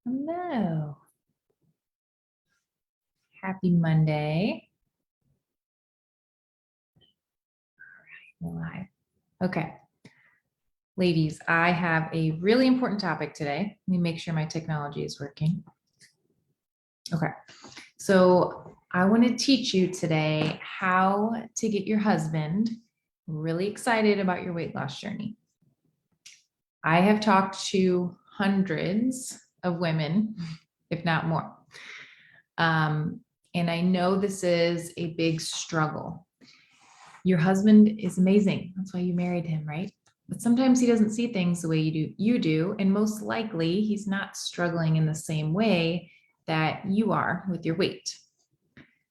Hello. Happy Monday. We're live. Okay. Ladies, I have a really important topic today. Let me make sure my technology is working. Okay. So I want to teach you today how to get your husband really excited about your weight loss journey. I have talked to hundreds of women, if not more. And I know this is a big struggle. Your husband is amazing. That's why you married him, right? But sometimes he doesn't see things the way you do, and most likely he's not struggling in the same way that you are with your weight.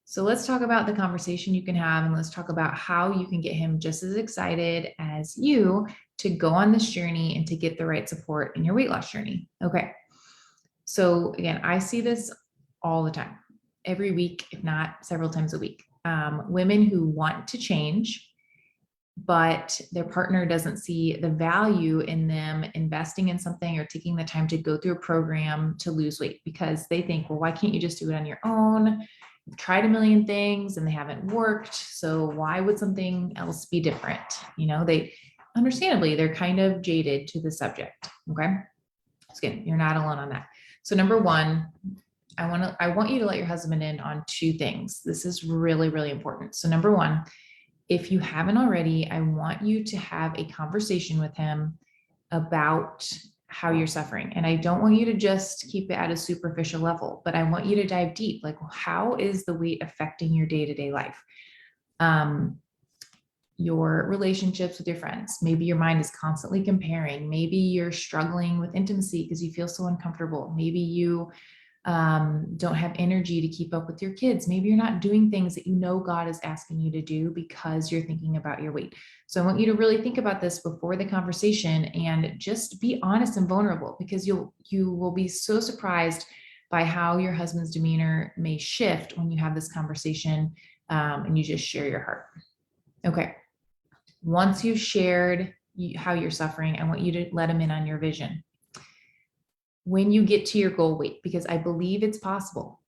So let's talk about the conversation you can have, and let's talk about how you can get him just as excited as you to go on this journey and to get the right support in your weight loss journey. Okay. So again, I see this all the time, every week, if not several times a week. Women who want to change, but their partner doesn't see the value in them investing in something or taking the time to go through a program to lose weight because they think, well, why can't you just do it on your own? You've tried a million things and they haven't worked. So why would something else be different? They understandably, they're kind of jaded to the subject. Okay. So again, you're not alone on that. So number one, I want you to let your husband in on two things. This is really, really important. So number one, if you haven't already, I want you to have a conversation with him about how you're suffering. And I don't want you to just keep it at a superficial level, but I want you to dive deep. Like, how is the weight affecting your day-to-day life? Your relationships with your friends. Maybe your mind is constantly comparing. Maybe you're struggling with intimacy because you feel so uncomfortable. Maybe you don't have energy to keep up with your kids. Maybe you're not doing things that you know God is asking you to do because you're thinking about your weight. So I want you to really think about this before the conversation and just be honest and vulnerable, because you will be so surprised by how your husband's demeanor may shift when you have this conversation and you just share your heart. Okay. Once you've shared how you're suffering, I want you to let him in on your vision. When you get to your goal weight, because I believe it's possible.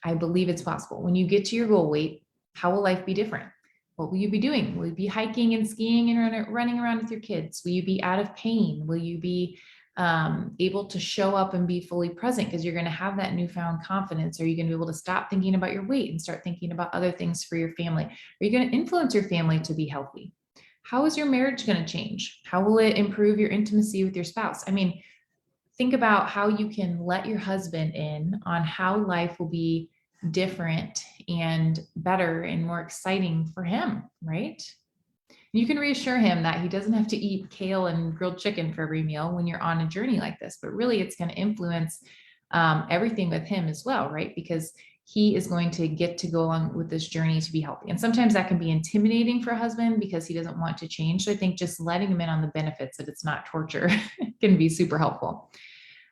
I believe it's possible. When you get to your goal weight, how will life be different? What will you be doing? Will you be hiking and skiing and running around with your kids? Will you be out of pain? Will you be able to show up and be fully present because you're going to have that newfound confidence? Are you going to be able to stop thinking about your weight and start thinking about other things for your family? Are you going to influence your family to be healthy? How is your marriage going to change? How will it improve your intimacy with your spouse? I mean, think about how you can let your husband in on how life will be different and better and more exciting for him, right? You can reassure him that he doesn't have to eat kale and grilled chicken for every meal when you're on a journey like this, but really it's going to influence everything with him as well, right? Because he is going to get to go along with this journey to be healthy. And sometimes that can be intimidating for a husband because he doesn't want to change. So I think just letting him in on the benefits that it's not torture can be super helpful.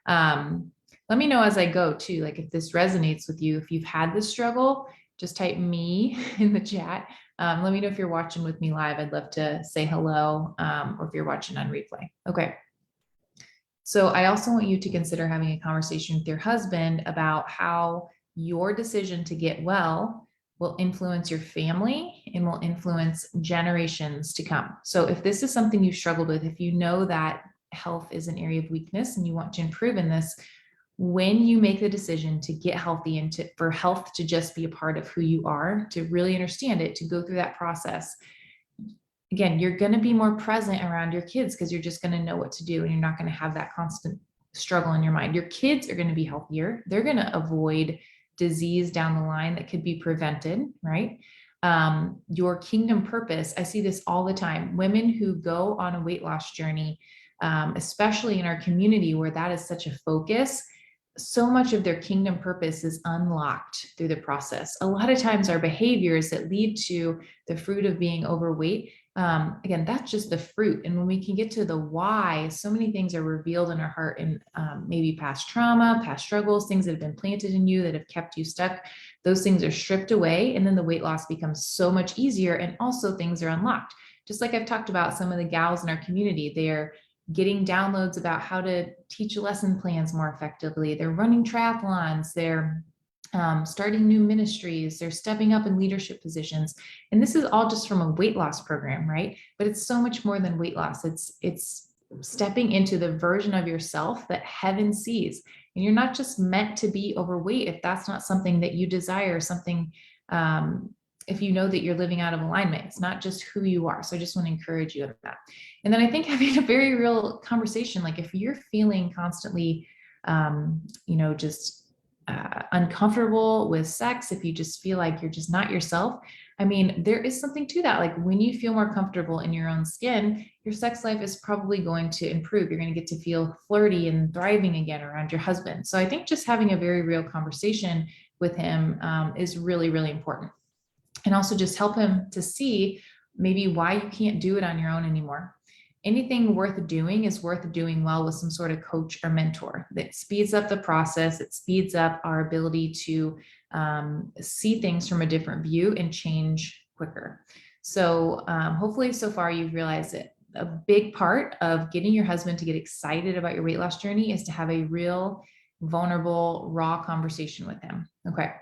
Let me know as I go too, like if this resonates with you, if you've had this struggle, just type me in the chat. Let me know if you're watching with me live. I'd love to say hello, or if you're watching on replay. Okay. So I also want you to consider having a conversation with your husband about how your decision to get well will influence your family and will influence generations to come. So if this is something you've struggled with, if you know that health is an area of weakness and you want to improve in this, when you make the decision to get healthy and for health to just be a part of who you are, to really understand it, to go through that process, again, you're going to be more present around your kids because you're just going to know what to do and you're not going to have that constant struggle in your mind. Your kids are going to be healthier. They're going to avoid disease down the line that could be prevented, right? Your kingdom purpose, I see this all the time. Women who go on a weight loss journey, especially in our community where that is such a focus, so much of their kingdom purpose is unlocked through the process. A lot of times our behaviors that lead to the fruit of being overweight, again, that's just the fruit. And when we can get to the why, so many things are revealed in our heart and maybe past trauma, past struggles, things that have been planted in you that have kept you stuck. Those things are stripped away. And then the weight loss becomes so much easier. And also things are unlocked. Just like I've talked about some of the gals in our community, they're getting downloads about how to teach lesson plans more effectively. They're running triathlons. They're starting new ministries. They're stepping up in leadership positions. And this is all just from a weight loss program, right? But it's so much more than weight loss. It's stepping into the version of yourself that heaven sees. And you're not just meant to be overweight if that's not something that you desire, something, if you know that you're living out of alignment. It's not just who you are. So I just want to encourage you in that. And then I think having a very real conversation, like if you're feeling constantly, just uncomfortable with sex, if you just feel like you're just not yourself, I mean, there is something to that. Like when you feel more comfortable in your own skin, your sex life is probably going to improve. You're going to get to feel flirty and thriving again around your husband. So I think just having a very real conversation with him is really, really important. And also just help him to see maybe why you can't do it on your own anymore. Anything worth doing is worth doing well with some sort of coach or mentor. That speeds up the process. It speeds up our ability to see things from a different view and change quicker. So hopefully so far you've realized that a big part of getting your husband to get excited about your weight loss journey is to have a real, vulnerable, raw conversation with him. Okay.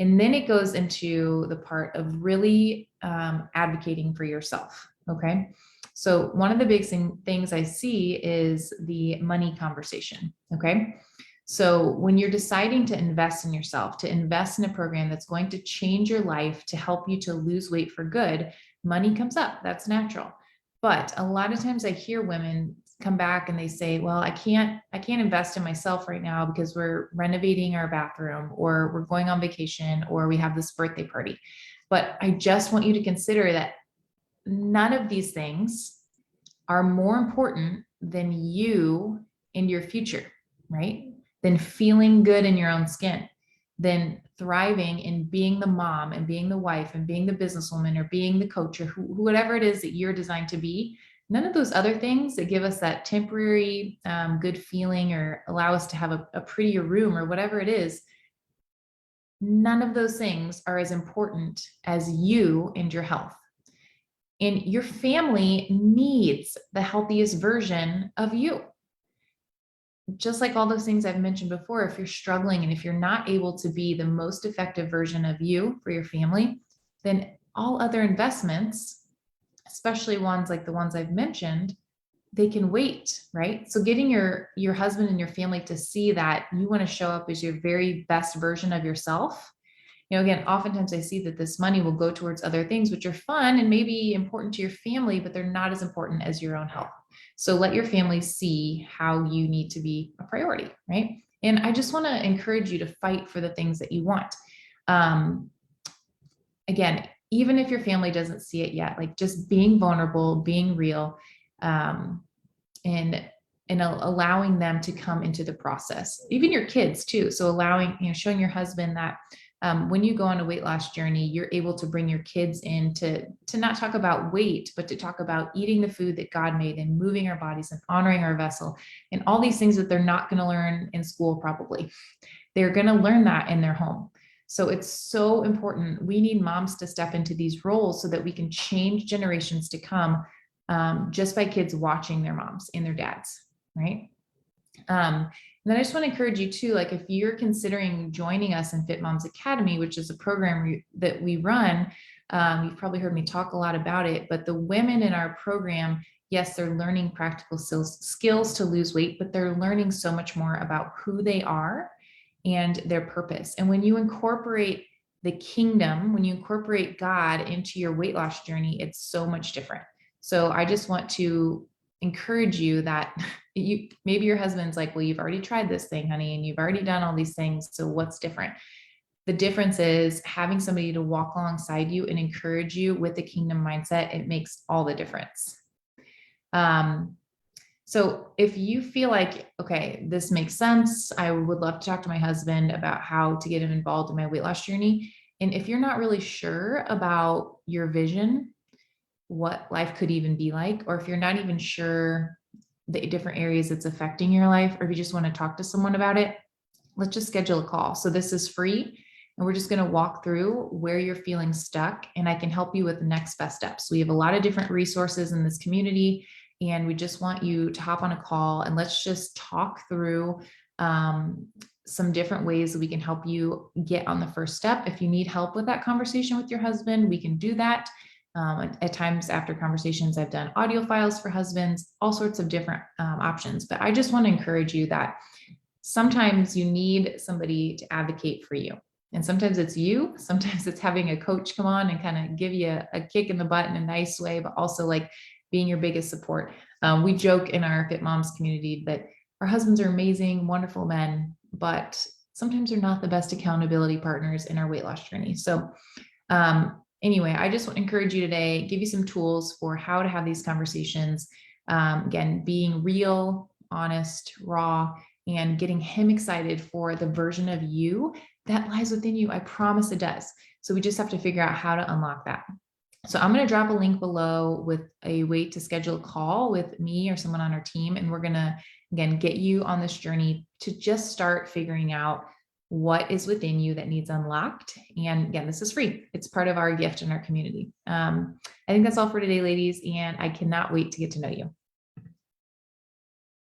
And then it goes into the part of really advocating for yourself. Okay. So one of the big things I see is the money conversation. Okay. So when you're deciding to invest in yourself, to invest in a program that's going to change your life, to help you to lose weight for good, money comes up. That's natural. But a lot of times I hear women come back and they say, well, I can't invest in myself right now because we're renovating our bathroom, or we're going on vacation, or we have this birthday party. But I just want you to consider that none of these things are more important than you and your future, right? Than feeling good in your own skin, than thriving in being the mom and being the wife and being the businesswoman or being the coach or whatever it is that you're designed to be. None of those other things that give us that temporary good feeling or allow us to have a prettier room or whatever it is, none of those things are as important as you and your health. And your family needs the healthiest version of you. Just like all those things I've mentioned before, if you're struggling and if you're not able to be the most effective version of you for your family, then all other investments, especially ones like the ones I've mentioned, they can wait, right? So getting your husband and your family to see that you want to show up as your very best version of yourself. Again, oftentimes I see that this money will go towards other things, which are fun and maybe important to your family, but they're not as important as your own health. So let your family see how you need to be a priority, right? And I just want to encourage you to fight for the things that you want. Again, even if your family doesn't see it yet, like just being vulnerable, being real, and allowing them to come into the process, even your kids too. So allowing, showing your husband that when you go on a weight loss journey, you're able to bring your kids in to not talk about weight, but to talk about eating the food that God made and moving our bodies and honoring our vessel and all these things that they're not going to learn in school. Probably they're going to learn that in their home. So it's so important. We need moms to step into these roles so that we can change generations to come just by kids watching their moms and their dads, right? And then I just want to encourage you too, like if you're considering joining us in Fit Moms Academy, which is a program that we run, you've probably heard me talk a lot about it, but the women in our program, yes, they're learning practical skills to lose weight, but they're learning so much more about who they are and their purpose. And when you incorporate the kingdom, when you incorporate God into your weight loss journey, it's so much different. So I just want to encourage you that maybe your husband's like, well, you've already tried this thing, honey, and you've already done all these things. So what's different? The difference is having somebody to walk alongside you and encourage you with the kingdom mindset. It makes all the difference. So if you feel like, okay, this makes sense, I would love to talk to my husband about how to get him involved in my weight loss journey. And if you're not really sure about your vision, what life could even be like, or if you're not even sure the different areas it's affecting your life, or if you just want to talk to someone about it, let's just schedule a call. So this is free, and we're just going to walk through where you're feeling stuck, and I can help you with the next best steps. We have a lot of different resources in this community. And we just want you to hop on a call and let's just talk through some different ways that we can help you get on the first step. If you need help with that conversation with your husband, we can do that. At times after conversations, I've done audio files for husbands, all sorts of different options. But I just want to encourage you that sometimes you need somebody to advocate for you. And sometimes it's you, sometimes it's having a coach come on and kind of give you a kick in the butt in a nice way, but also like being your biggest support. We joke in our Fit Moms community that our husbands are amazing, wonderful men, but sometimes they're not the best accountability partners in our weight loss journey. So anyway, I just want to encourage you today, give you some tools for how to have these conversations. Again, being real, honest, raw, and getting him excited for the version of you that lies within you. I promise it does. So we just have to figure out how to unlock that. So I'm going to drop a link below with a way to schedule a call with me or someone on our team. And we're going to, again, get you on this journey to just start figuring out what is within you that needs unlocked. And again, this is free. It's part of our gift in our community. I think that's all for today, ladies. And I cannot wait to get to know you.